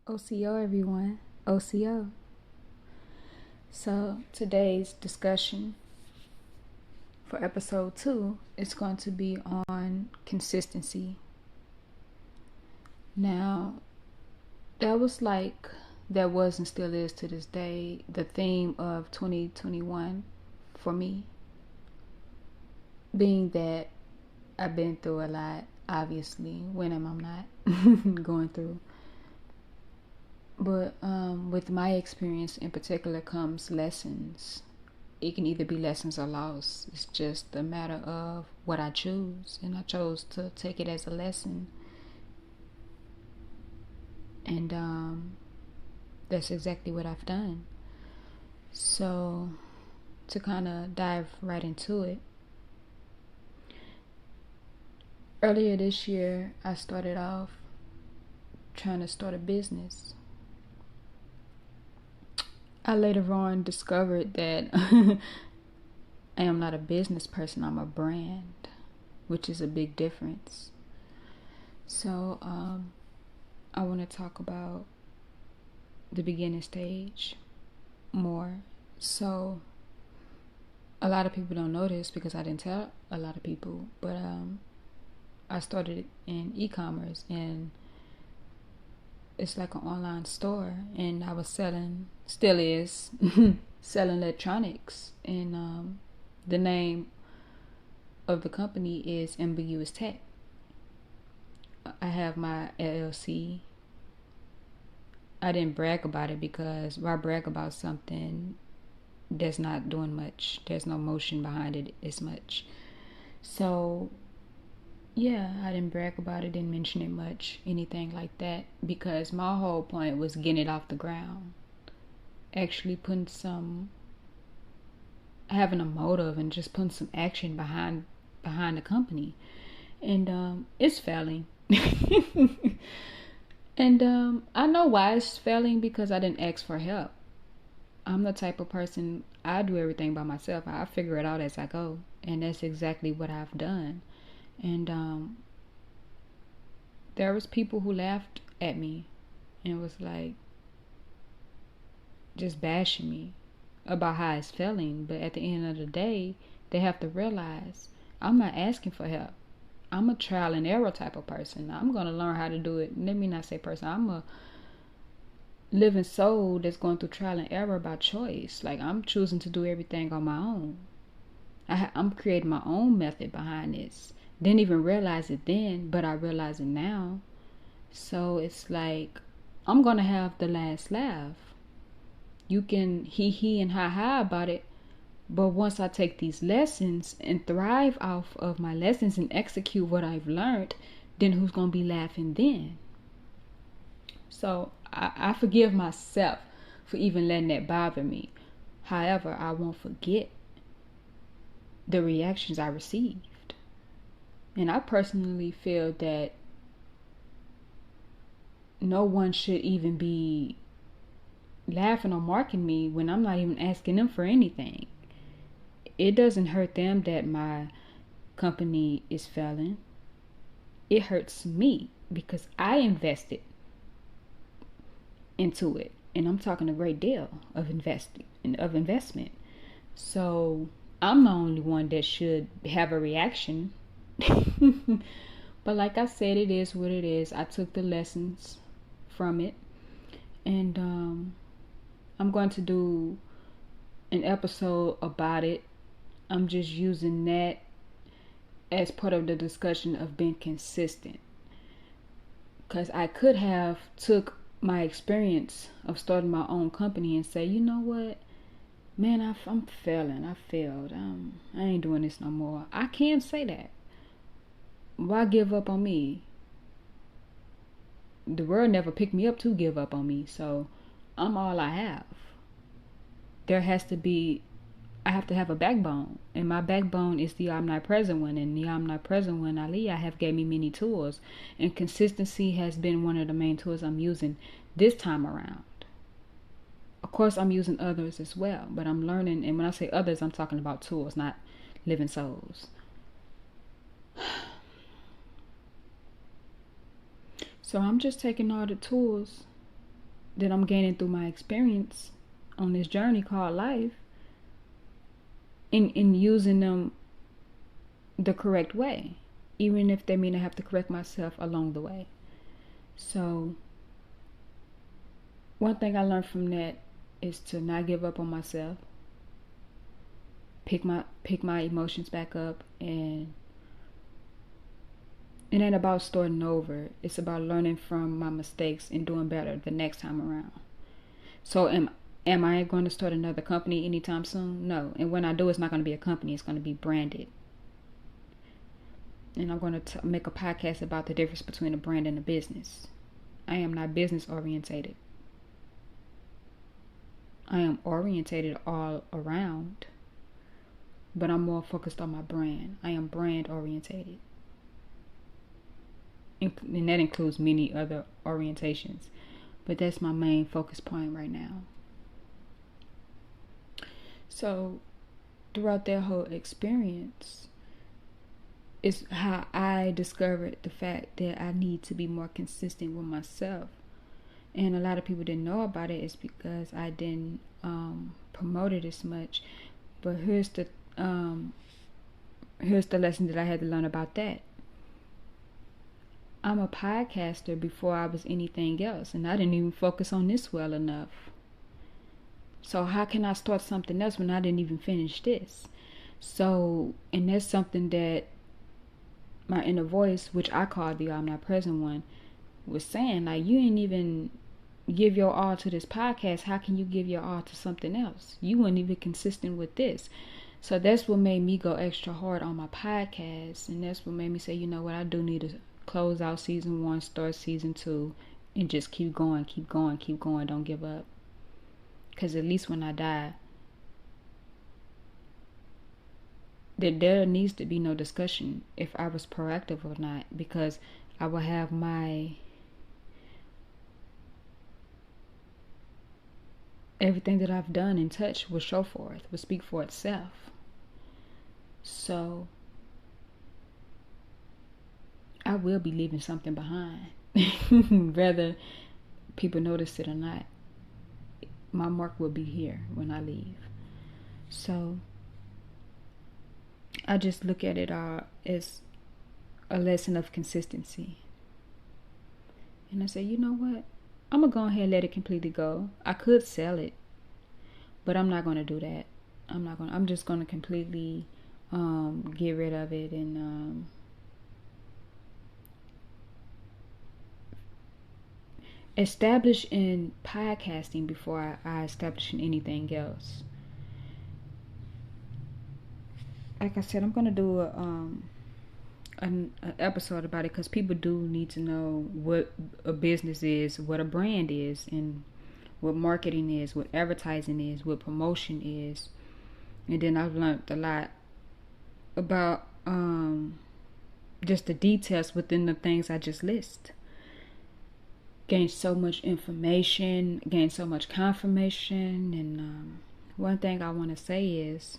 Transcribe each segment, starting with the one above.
OCO, everyone. OCO. So, today's discussion for episode 2 is going to be on consistency. Now, that was and still is to this day the theme of 2021 for me. Being that I've been through a lot, obviously. When am I not going through? But with my experience in particular comes lessons. It can either be lessons or loss. It's just a matter of what I choose. And I chose to take it as a lesson. And that's exactly what I've done. So, to kind of dive right into it. Earlier this year, I started off trying to start a business. I later on discovered that I am not a business person, I'm a brand, which is a big difference. So, I want to talk about the beginning stage more. So, a lot of people don't know this because I didn't tell a lot of people, but I started in e-commerce, and it's like an online store, and I was still is, selling electronics, and the name of the company is Ambiguous Tech. I have my LLC. I didn't brag about it because why brag about something that's not doing much? There's no motion behind it as much. So yeah, I didn't brag about it, didn't mention it much, anything like that, because my whole point was getting it off the ground. Actually having a motive and just putting some action behind the company. And it's failing. And I know why it's failing, because I didn't ask for help. I'm the type of person, I do everything by myself. I figure it out as I go. And that's exactly what I've done. And there was people who laughed at me and was like just bashing me about how it's failing. But at the end of the day, they have to realize I'm not asking for help. I'm a trial and error type of person. I'm going to learn how to do it. Let me not say person. I'm a living soul that's going through trial and error by choice. Like, I'm choosing to do everything on my own. I'm creating my own method behind this. Didn't even realize it then, but I realize it now. So it's like, I'm going to have the last laugh. You can he and ha about it. But once I take these lessons and thrive off of my lessons and execute what I've learned, then who's going to be laughing then? So I forgive myself for even letting that bother me. However, I won't forget the reactions I received. And I personally feel that no one should even be laughing or marking me when I'm not even asking them for anything. It doesn't hurt them that my company is failing. It hurts me because I invested into it, and I'm talking a great deal of investment. So I'm the only one that should have a reaction. But like I said, it is what it is. I took the lessons from it, and I'm going to do an episode about it. I'm just using that as part of the discussion of being consistent, because I could have took my experience of starting my own company and say, you know what, man, I'm failing. I failed. I ain't doing this no more. I can't say that. Why give up on me? The world never picked me up to give up on me. So I'm all I have. I have to have a backbone. And my backbone is the omnipresent one. And the omnipresent one, Ali, I have gave me many tools. And consistency has been one of the main tools I'm using this time around. Of course, I'm using others as well. But I'm learning. And when I say others, I'm talking about tools, not living souls. So I'm just taking all the tools that I'm gaining through my experience on this journey called life, in using them the correct way, even if they mean I have to correct myself along the way. So one thing I learned from that is to not give up on myself, pick my emotions back up, and it ain't about starting over. It's about learning from my mistakes and doing better the next time around. So am I going to start another company anytime soon? No. And when I do, it's not going to be a company. It's going to be branded. And I'm going to make a podcast about the difference between a brand and a business. I am not business orientated. I am orientated all around, but I'm more focused on my brand. I am brand orientated. And that includes many other orientations, but that's my main focus point right now. So throughout that whole experience is how I discovered the fact that I need to be more consistent with myself. And a lot of people didn't know about it. It's because I didn't promote it as much. But here's the lesson that I had to learn about that. I'm a podcaster before I was anything else, and I didn't even focus on this well enough. So how can I start something else when I didn't even finish this? So, and that's something that my inner voice, which I call the I'm Not Present one, was saying, like, you ain't even give your all to this podcast. How can you give your all to something else? You weren't even consistent with this. So that's what made me go extra hard on my podcast, and that's what made me say, you know what, I do need to close out season 1, start season 2, and just keep going, don't give up. Because at least when I die, there needs to be no discussion if I was proactive or not, because I will have everything that I've done and touched will show forth, will speak for itself. So I will be leaving something behind, whether people notice it or not. My mark will be here when I leave. So I just look at it as a lesson of consistency. And I say, you know what? I'm going to go ahead and let it completely go. I could sell it, but I'm not going to do that. I'm just going to completely get rid of it and establish in podcasting before I establish in anything else. Like I said, I'm going to do an episode about it, because people do need to know what a business is, what a brand is, and what marketing is, what advertising is, what promotion is. And then I've learned a lot about just the details within the things I just list. Gained so much information, gained so much confirmation. And one thing I want to say is,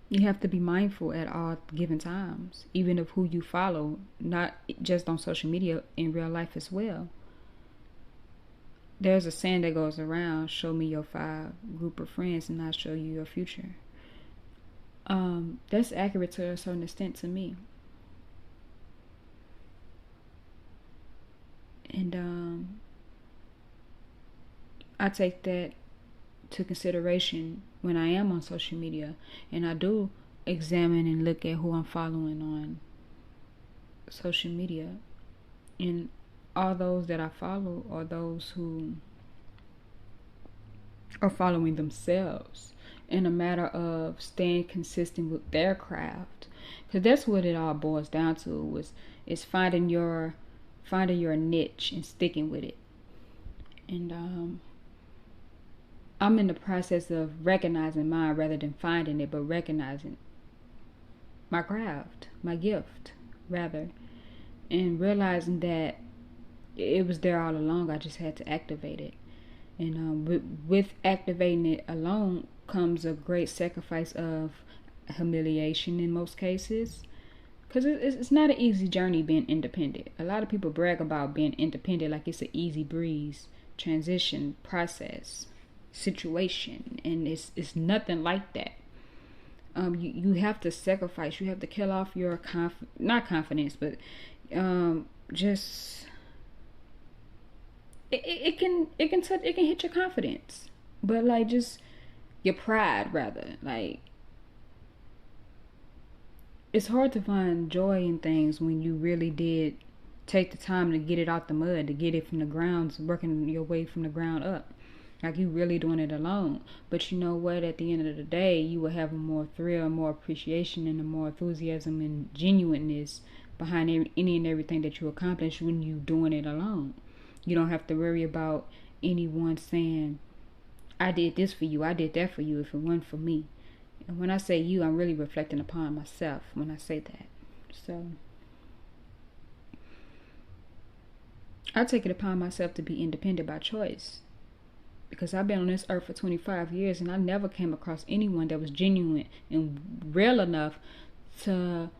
you have to be mindful at all given times, even of who you follow, not just on social media, in real life as well. There's a saying that goes around, show me your 5 group of friends and I'll show you your future. That's accurate to a certain extent to me. And I take that to consideration when I am on social media, and I do examine and look at who I'm following on social media. And all those that I follow are those who are following themselves in a matter of staying consistent with their craft, because that's what it all boils down to, is finding your niche and sticking with it. And I'm in the process of recognizing mine rather than finding it, but recognizing my craft, my gift, rather, and realizing that it was there all along. I just had to activate it. And with activating it alone comes a great sacrifice of humiliation in most cases, Because it's not an easy journey being independent. A lot of people brag about being independent like it's an easy breeze, transition, process, situation. And it's nothing like that. You have to sacrifice. You have to kill off your not confidence, but just it can hit your confidence, but like just your pride rather. Like, it's hard to find joy in things when you really did take the time to get it out the mud, to get it from the ground, working your way from the ground up. Like, you really doing it alone. But you know what? At the end of the day, you will have a more thrill, more appreciation, and a more enthusiasm and genuineness behind any and everything that you accomplish when you doing it alone. You don't have to worry about anyone saying, I did this for you, I did that for you, if it wasn't for me. And when I say you, I'm really reflecting upon myself when I say that. So I take it upon myself to be independent by choice. Because I've been on this earth for 25 years and I never came across anyone that was genuine and real enough to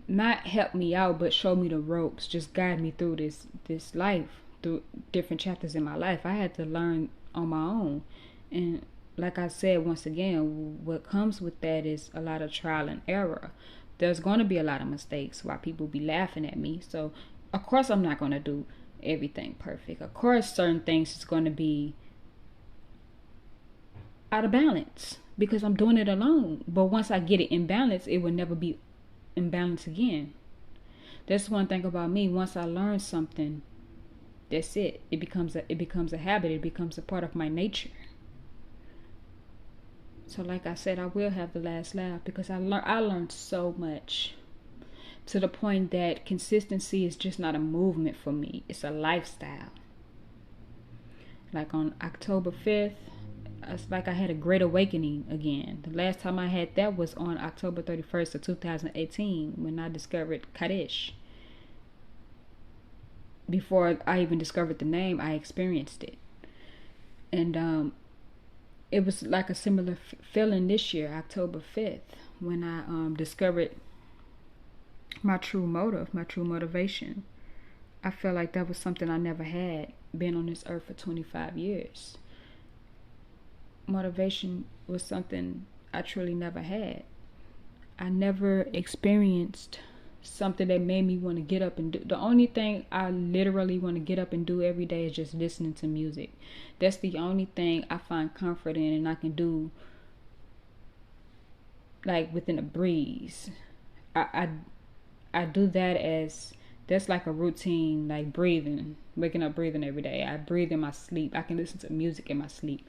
not help me out, but show me the ropes, just guide me through this life, through different chapters in my life. I had to learn on my own. And like I said, once again, what comes with that is a lot of trial and error. There's going to be a lot of mistakes while people be laughing at me. So, of course, I'm not going to do everything perfect. Of course, certain things is going to be out of balance because I'm doing it alone. But once I get it in balance, it will never be in balance again. That's one thing about me. Once I learn something, that's it. It becomes a habit. It becomes a part of my nature. So like I said, I will have the last laugh because I learned so much, to the point that consistency is just not a movement for me. It's a lifestyle. Like on October 5th, it's like I had a great awakening again. The last time I had that was on October 31st of 2018 when I discovered Kaddish. Before I even discovered the name, I experienced it. And it was like a similar feeling this year, October 5th, when I discovered my true motive, my true motivation. I felt like that was something I never had, been on this earth for 25 years. Motivation was something I truly never had. I never experienced something that made me want to get up and do. The only thing I literally want to get up and do every day is just listening to music. That's the only thing I find comfort in, and I can do like within a breeze. I do that as that's like a routine, like breathing, waking up breathing every day. I breathe in my sleep. I can listen to music in my sleep.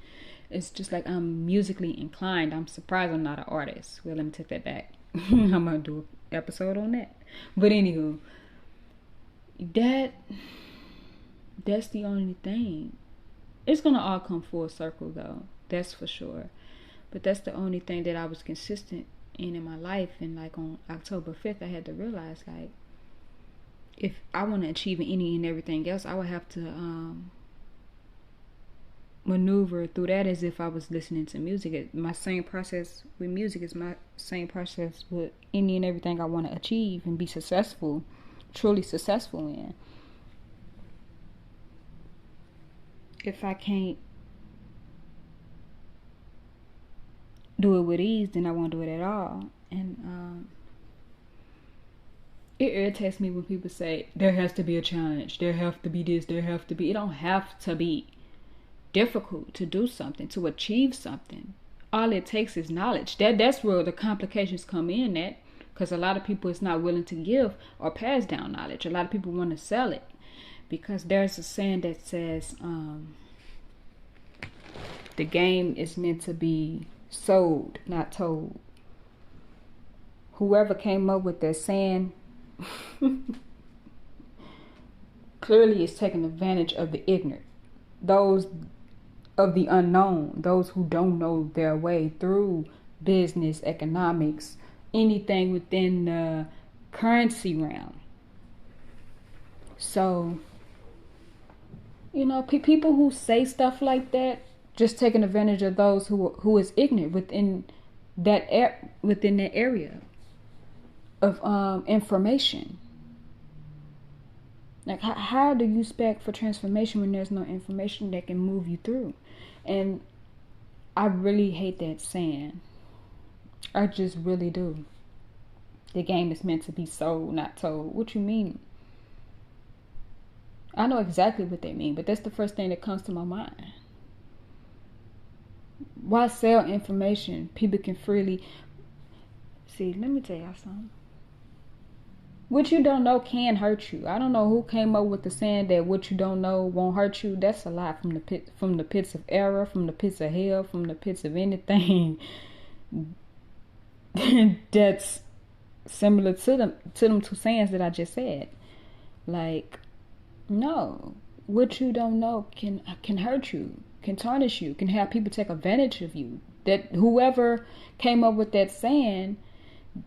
It's just like I'm musically inclined. I'm surprised I'm not an artist. Well, let me take that back. I'm gonna do an episode on that. But anywho, that's the only thing. It's gonna all come full circle though. That's for sure. But that's the only thing that I was consistent in my life. And like on October 5th, I had to realize, like, if I want to achieve any and everything else, I would have to maneuver through that as if I was listening to music. My same process with music is my same process with any and everything I want to achieve and be successful, truly successful in. If I can't do it with ease, then I won't do it at all. And it irritates me when people say there has to be a challenge, there have to be this, there have to be. It don't have to be difficult to do something, to achieve something. All it takes is knowledge. That's where the complications come in at, because a lot of people is not willing to give or pass down knowledge. A lot of people want to sell it, because there's a saying that says the game is meant to be sold, not told. Whoever came up with that saying clearly is taking advantage of the ignorant, those of the unknown, those who don't know their way through business, economics, anything within the currency realm. So, you know, people who say stuff like that, just taking advantage of those who is ignorant within that area. of information. Like, how do you expect for transformation when there's no information that can move you through? And I really hate that saying. I just really do. The game is meant to be sold, not told. What you mean? I know exactly what they mean, but that's the first thing that comes to my mind. Why sell information? People can freely... See, let me tell y'all something. What you don't know can hurt you. I don't know who came up with the saying that what you don't know won't hurt you. That's a lie from the pits of error, from the pits of hell, from the pits of anything that's similar to them two sayings that I just said. Like, no, what you don't know can hurt you, can tarnish you, can have people take advantage of you. That whoever came up with that saying,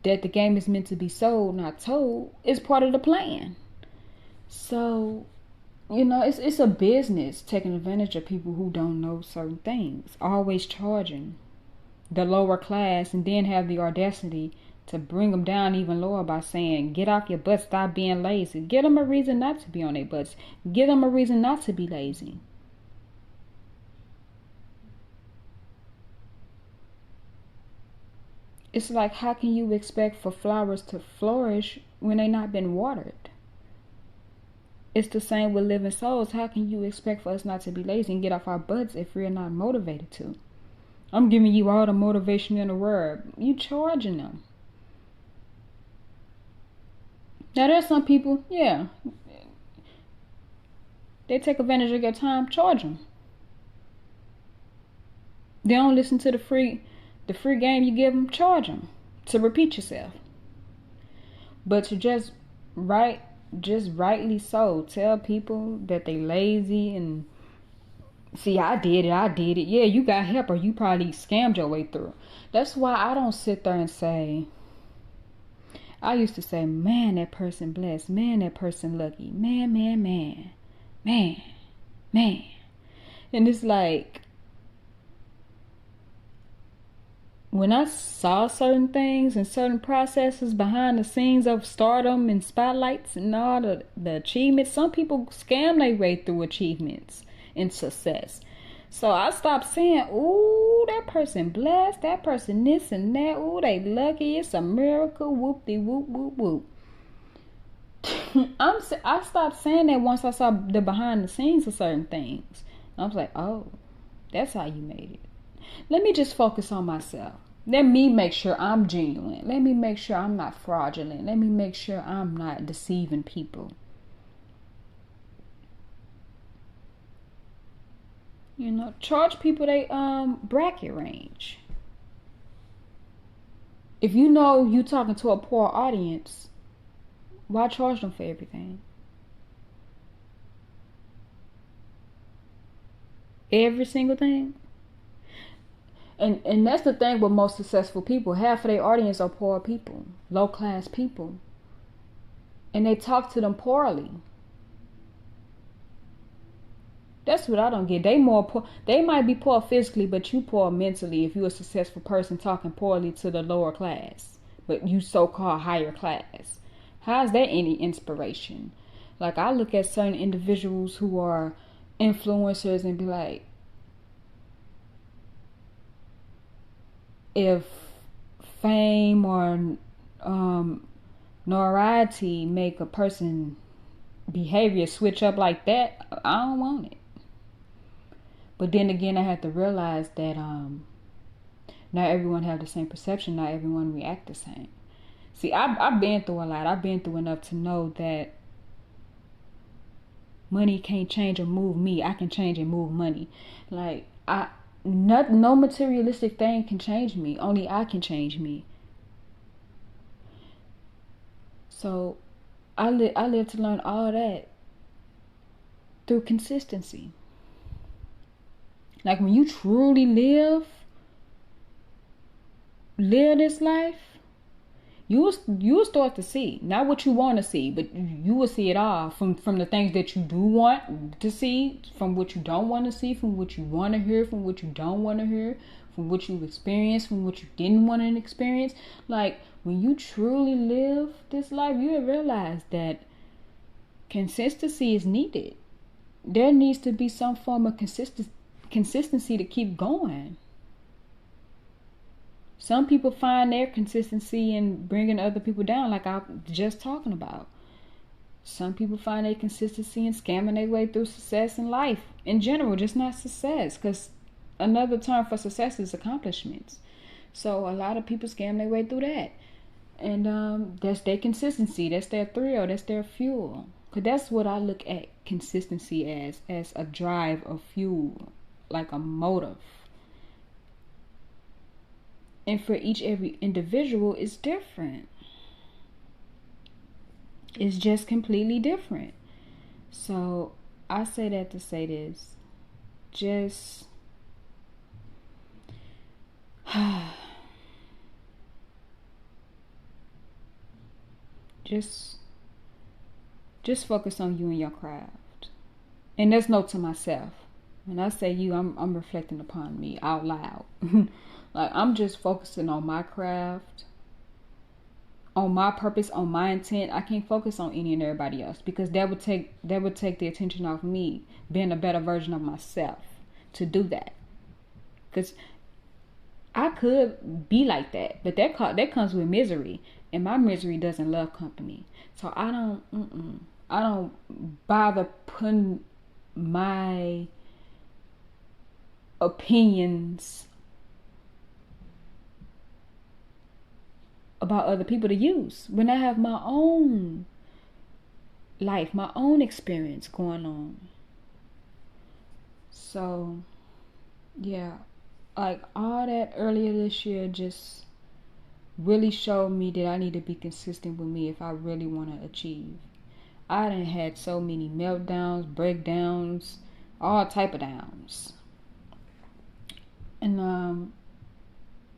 that the game is meant to be sold, not told, is part of the plan. So, it's a business taking advantage of people who don't know certain things, always charging the lower class, and then have the audacity to bring them down even lower by saying, get off your butt, stop being lazy. Give them a reason not to be on their butts. Give them a reason not to be lazy. It's like, how can you expect for flowers to flourish when they not been watered? It's the same with living souls. How can you expect for us not to be lazy and get off our butts if we're not motivated to? I'm giving you all the motivation in the world. You charging them. Now there's some people, yeah, they take advantage of your time. Charge them. They don't listen to the free game you give them. Charge them to repeat yourself. But to just rightly so tell people that they lazy and see, I did it. Yeah, you got help, or you probably scammed your way through. That's why I don't sit there and say, I used to say, man, that person blessed. Man, that person lucky. Man. And it's like, when I saw certain things and certain processes behind the scenes of stardom and spotlights and all the achievements, some people scam their way through achievements and success. So I stopped saying, ooh, that person blessed, that person this and that, ooh, they lucky, it's a miracle, whoop-de whoop whoop whoop. I stopped saying that once I saw the behind the scenes of certain things. I was like, oh, that's how you made it. Let me just focus on myself. Let me make sure I'm genuine. Let me make sure I'm not fraudulent. Let me make sure I'm not deceiving people. Charge people they bracket range. If you know you talking to a poor audience, why charge them for everything? Every single thing? And that's the thing with most successful people. Half of their audience are poor people, low class people. And they talk to them poorly. That's what I don't get. They more poor. They might be poor physically, but you poor mentally if you're a successful person talking poorly to the lower class, but you so-called higher class. How's that any inspiration? Like, I look at certain individuals who are influencers and be like, if fame or notoriety make a person behavior switch up like that, I don't want it. But then again, I have to realize that not everyone have the same perception. Not everyone react the same. See, I've been through a lot. I've been through enough to know that money can't change or move me. I can change and move money. Like, no materialistic thing can change me. Only I can change me. So I live to learn all that through consistency. Like, when you truly live this life, you will start to see, not what you want to see, but you will see it all from the things that you do want to see, from what you don't want to see, from what you want to hear, from what you don't want to hear, from what you experienced, from what you didn't want to experience. Like, when you truly live this life, you will realize that consistency is needed. There needs to be some form of consistency to keep going. Some people find their consistency in bringing other people down, like I was just talking about. Some people find their consistency in scamming their way through success in life in general, just not success, because another term for success is accomplishments. So a lot of people scam their way through that. And that's their consistency. That's their thrill. That's their fuel. Because that's what I look at consistency as a drive, a fuel, like a motive. And for every individual, it's different. It's just completely different. So I say that to say this. Just just focus on you and your craft. And there's note to myself. When I say you, I'm reflecting upon me out loud. Like, I'm just focusing on my craft, on my purpose, on my intent. I can't focus on any and everybody else, because that would take the attention off me being a better version of myself to do that. Because I could be like that, but that comes with misery, and my misery doesn't love company. So I don't bother putting my opinions about other people to use when I have my own life, my own experience going on. So yeah, like all that earlier this year just really showed me that I need to be consistent with me if I really want to achieve. I done had so many meltdowns, breakdowns, all type of downs. And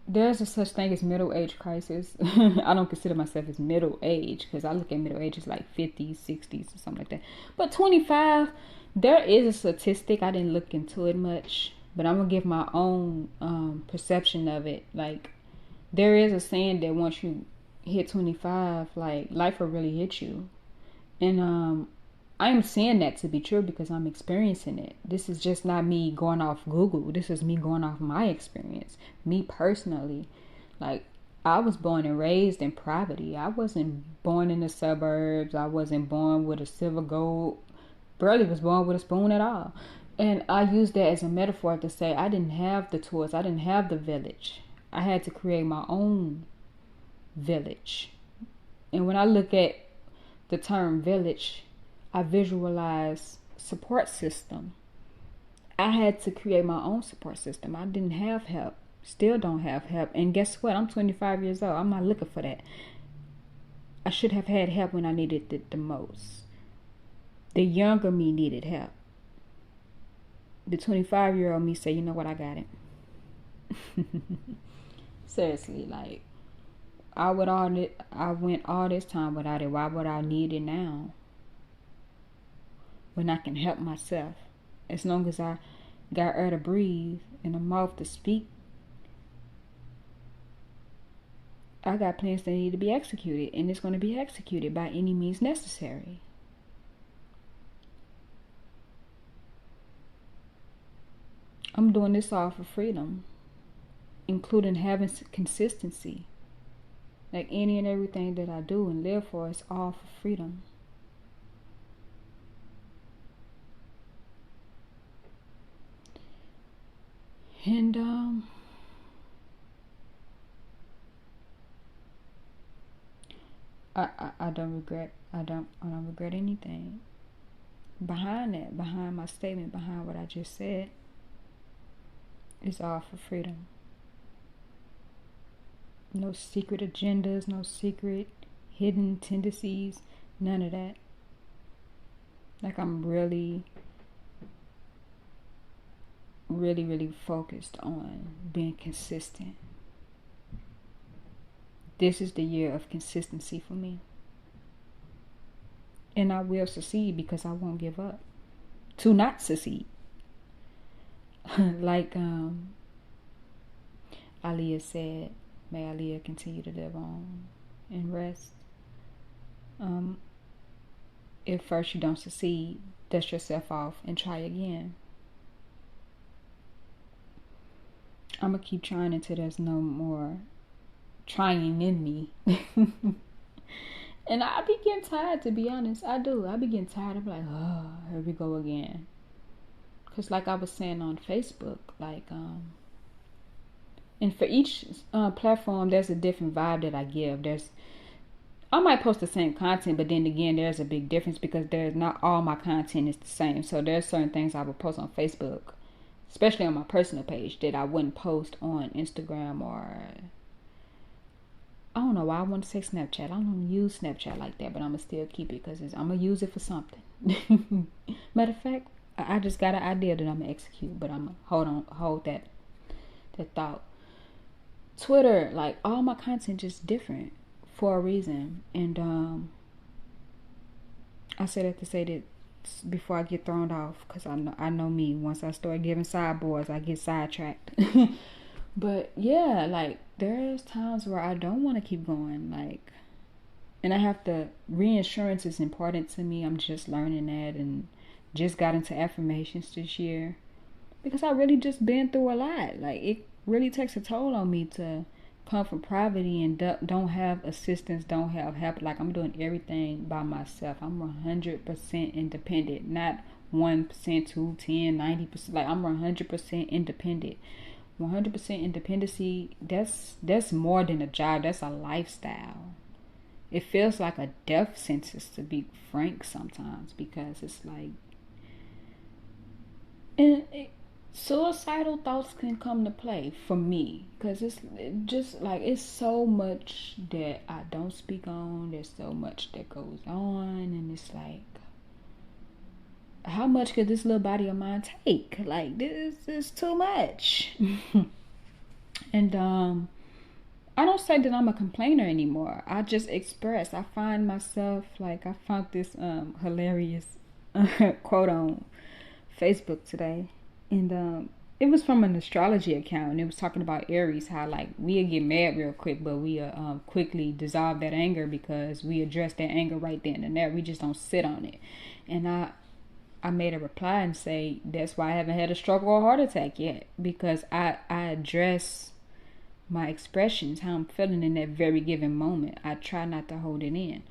there's a such thing as middle age crisis. I don't consider myself as middle age, because I look at middle age as like 50s, 60s or something like that. But 25, there is a statistic. I didn't look into it much, but I'm gonna give my own perception of it. Like, there is a saying that once you hit 25, like, life will really hit you. And I am saying that to be true because I'm experiencing it. This is just not me going off Google. This is me going off my experience. Me personally. Like, I was born and raised in poverty. I wasn't born in the suburbs. I wasn't born with a silver gold. Barely was born with a spoon at all. And I use that as a metaphor to say I didn't have the tools. I didn't have the village. I had to create my own village. And when I look at the term village, I visualize support system. I had to create my own support system. I didn't have help. Still don't have help. And guess what? I'm 25 years old. I'm not looking for that. I should have had help when I needed it the most. The younger me needed help. The 25-year-old me say, you know what, I got it. Seriously, like, I went all this time without it. Why would I need it now? When I can help myself. As long as I got air to breathe and a mouth to speak, I got plans that need to be executed, and it's going to be executed by any means necessary. I'm doing this all for freedom, including having consistency. Like, any and everything that I do and live for is all for freedom. And I don't regret anything. Behind that, behind my statement, behind what I just said, is all for freedom. No secret agendas, no secret hidden tendencies, none of that. Like, I'm really focused on being consistent. This is the year of consistency for me. And I will succeed because I won't give up. To not succeed. Like Aaliyah said, may Aaliyah continue to live on. and rest. If first you don't succeed, dust yourself off and try again. I'm gonna keep trying until there's no more trying in me. And I be getting tired, to be honest. I do. I be getting tired. I'm like, oh, here we go again. Cause like I was saying on Facebook, like and for each platform, there's a different vibe that I give. I might post the same content, but then again, there's a big difference because there's not all my content is the same. So there's certain things I would post on Facebook, especially on my personal page, that I wouldn't post on Instagram, or I don't know why I want to say Snapchat. I don't use Snapchat like that, but I'm gonna still keep it because I'm gonna use it for something. Matter of fact, I just got an idea that I'm gonna execute, but I'm gonna hold that thought. Twitter, like all my content just different for a reason, and I said that to say that before I get thrown off, because I know me. Once I start giving sideboards, I get sidetracked. But yeah, like there's times where I don't want to keep going, like, and I have to. Reinsurance is important to me. I'm just learning that, and just got into affirmations this year because I really just been through a lot. Like it really takes a toll on me to come from poverty and don't have assistance, don't have help. Like I'm doing everything by myself. I'm 100% independent, not 1%, 2, 10, 90%. Like I'm 100% independent. 100% independency. That's more than a job. That's a lifestyle. It feels like a death sentence, to be frank, sometimes, because it's like, and suicidal thoughts can come to play for me because it's just like it's so much that I don't speak on. There's so much that goes on, and it's like, how much could this little body of mine take? Like this is too much. And I don't say that I'm a complainer anymore. I just express. I find myself, like, I found this hilarious quote on Facebook today, and it was from an astrology account, and it was talking about Aries, how like we'll get mad real quick, but we quickly dissolve that anger because we address that anger right then and there. We just don't sit on it. And I made a reply and say that's why I haven't had a stroke or a heart attack yet, because I address my expressions, how I'm feeling in that very given moment. I try not to hold it in.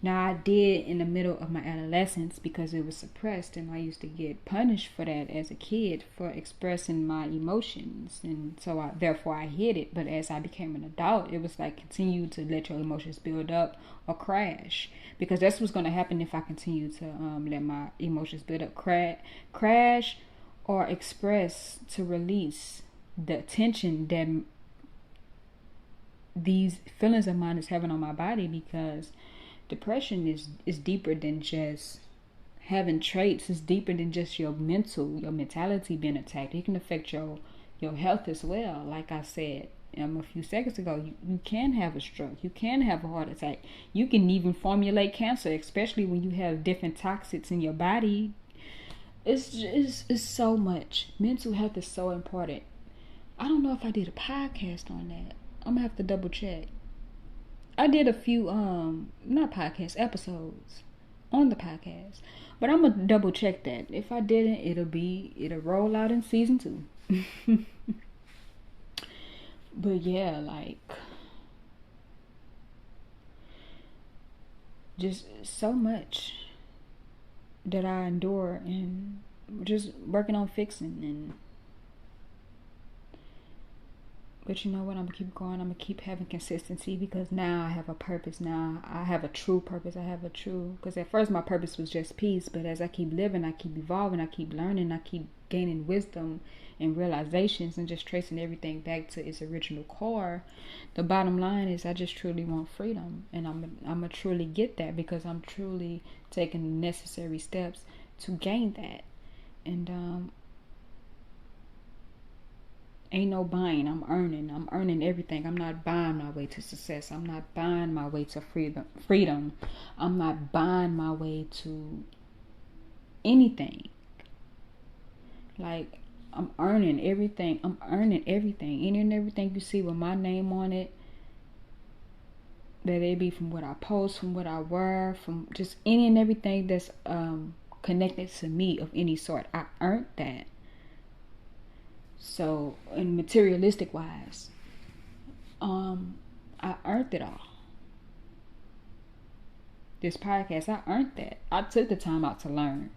Now I did in the middle of my adolescence because it was suppressed, and I used to get punished for that as a kid for expressing my emotions, and so therefore I hid it. But as I became an adult, it was like continue to let your emotions build up or crash, because that's what's going to happen if I continue to let my emotions build up, crash or express, to release the tension that these feelings of mine is having on my body. Because depression is deeper than just having traits. It's deeper than just your mentality being attacked. It can affect your health as well. Like I said a few seconds ago, you can have a stroke, you can have a heart attack, you can even formulate cancer, especially when you have different toxins in your body. It's so much. Mental health is so important. I don't know if I did a podcast on that. I'm gonna have to double check. I did a few not podcast episodes on the podcast, but I'm gonna double check that. If I didn't, it'll roll out in season 2. But yeah, like just so much that I endure, and just working on fixing. And but you know what? I'm gonna keep going. I'm gonna keep having consistency, because now I have a purpose. Now I have a true purpose. Because at first my purpose was just peace, but as I keep living, I keep evolving, I keep learning, I keep gaining wisdom and realizations, and just tracing everything back to its original core. The bottom line is I just truly want freedom, and I'm gonna truly get that, because I'm truly taking the necessary steps to gain that. And ain't no buying. I'm earning everything. I'm not buying my way to success. I'm not buying my way to freedom. I'm not buying my way to anything. Like, I'm earning everything. Any and everything you see with my name on it, that it be from what I post, from what I wear, from just any and everything that's connected to me of any sort. I earned that. So, in materialistic wise, I earned it all. This podcast, I earned that. I took the time out to learn.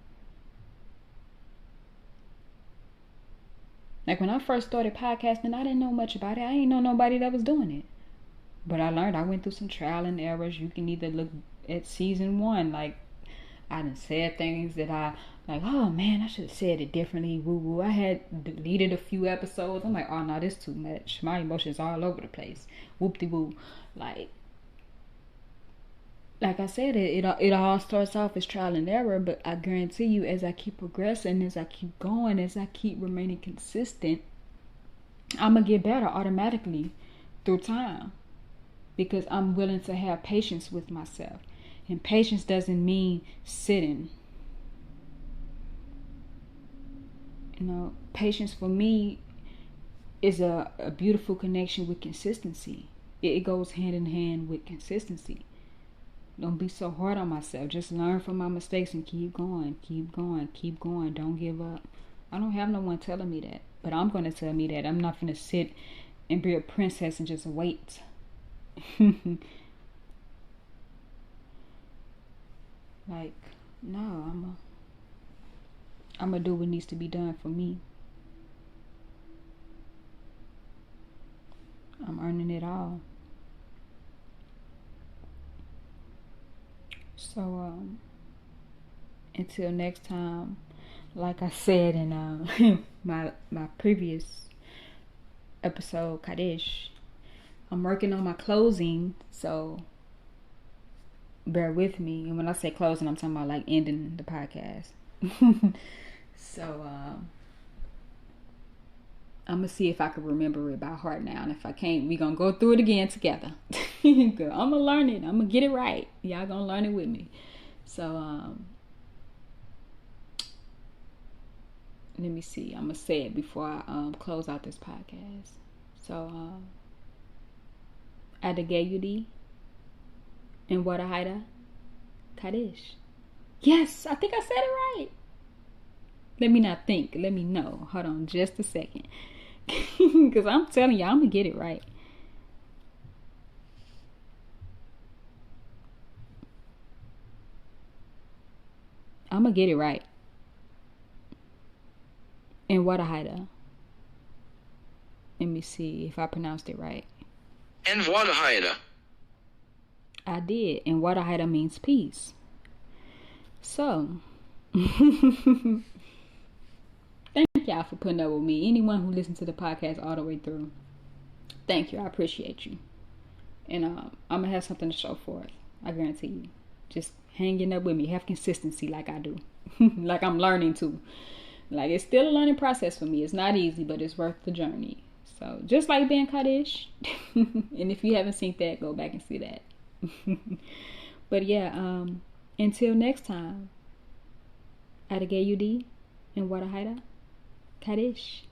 Like when I first started podcasting, I didn't know much about it. I ain't know nobody that was doing it. But I learned. I went through some trial and errors. You can either look at season 1, like I done said things that I like, oh man, I should have said it differently. Woo woo. I had deleted a few episodes. I'm like, oh no, this too much. My emotions all over the place. Whoop de woo. Like I said, it all starts off as trial and error, but I guarantee you, as I keep progressing, as I keep going, as I keep remaining consistent, I'm gonna get better automatically through time, because I'm willing to have patience with myself. And patience doesn't mean sitting. You know, patience for me is a beautiful connection with consistency. It goes hand in hand with consistency. Don't be so hard on myself. Just learn from my mistakes and keep going, keep going, keep going. Don't give up. I don't have no one telling me that, but I'm going to tell me that. I'm not going to sit and be a princess and just wait. Like, no, I'm going to do what needs to be done for me. I'm earning it all. So, until next time, like I said in my previous episode, Kaddish, I'm working on my closing, so bear with me. And when I say closing, I'm talking about like ending the podcast. So, I'm gonna see if I can remember it by heart now, and if I can't, we gonna go through it again together. I'm gonna learn it. I'm gonna get it right. Y'all gonna learn it with me. So let me see. I'm gonna say it before I close out this podcast. So Adagayudi and Wadahaida Kaddish. Yes, I think I said it right. Let me not think. Let me know. Hold on just a second. Because I'm telling you, I'm going to get it right. I'm going to get it right. And Wadahaida. Let me see if I pronounced it right. And Wadahaida. I did. And Wadahaida means peace. So, thank y'all for putting up with me. Anyone who listens to the podcast all the way through, thank you. I appreciate you. And I'm going to have something to show for it. I guarantee you. Just hanging up with me. Have consistency like I do. Like I'm learning to. Like it's still a learning process for me. It's not easy, but it's worth the journey. So just like being Kaddish. And if you haven't seen that, go back and see that. But yeah, until next time, Adagayudi and Wadahaida Kaddish.